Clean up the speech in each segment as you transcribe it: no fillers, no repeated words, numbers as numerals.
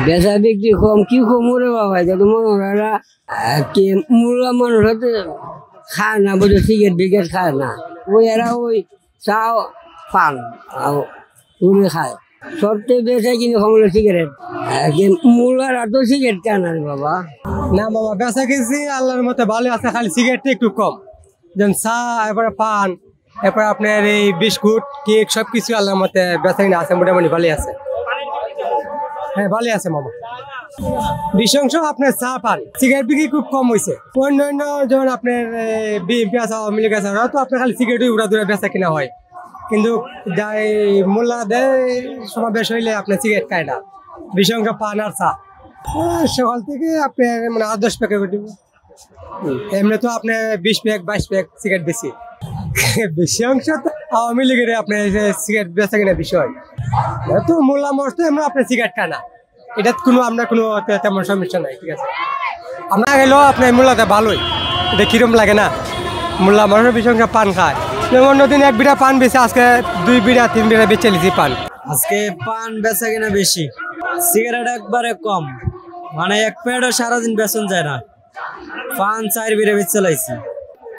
বেচা বিক্রি কম কি কম রে বাবা যত মনোরা কি মূল্য মানুষ হতে খায় না বুঝে সিগারেট বিগেট খায় না ওই এরা ওই চাও পান উড়ে খায় সবচেয়ে বেচা কিনে কমলো সিগারেট মূল্যার এত সিগারেট কেন রে বাবা না বাবা বেচা কিনছি আল্লাহর মতো ভালো আছে খালি সিগারেটটা একটু কম যেমন চা এরপরে পান এরপরে আপনার এই বিস্কুট কেক সবকিছু আল্লাহর মতে বেচা কিনে আছে মোটামুটি ভালোই আছে হ্যাঁ ভালোই আছে মামা বিশংশ আপনার চা পান সিগারেট বিক্রি খুব কম হয়েছে অন্যান্য যেমন আপনার বিএনপি আছে আওয়ামী লীগ আছে ওরা তো আপনার খালি সিগারেটই উড়া দূরে বেচা কিনা হয় কিন্তু যাই মোল্লা দেয় সমাবেশ হইলে আপনার সিগারেট খায় না বিশংশ পান আর চা সকাল থেকে আপনার মানে 8-10 প্যাকেট দিব এমনি তো আপনার 20 প্যাক 22 প্যাক সিগারেট বেশি বেশি অংশ তো আওয়ামী লীগের আপনার সিগারেট বেচা কিনা বিষয় তো মোল্লা মস্ত আমরা আপনার সিগারেট খায় না এটা কোনো আপনার কোনো তেমন সমস্যা নাই ঠিক আছে আপনার গেলেও আপনার মোল্লাতে ভালোই এটা কিরম লাগে না মোল্লা মানুষের বেশি অংশ পান খায় অন্যদিন 1 বিড়া পান বেশি আজকে 2 বিড়া 3 বিড়া বেচে লিছি পান আজকে পান বেচা কিনা বেশি সিগারেট একবারে কম মানে 1 প্যাকেটও সারাদিন বেচন যায় না পান 4 বিড়া বেচে লাইছি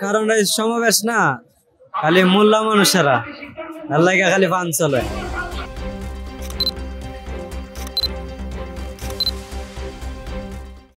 কারণ এই সমাবেশ না খালি মোল্লা মানুষেরা আর লাগে খালি পান চলে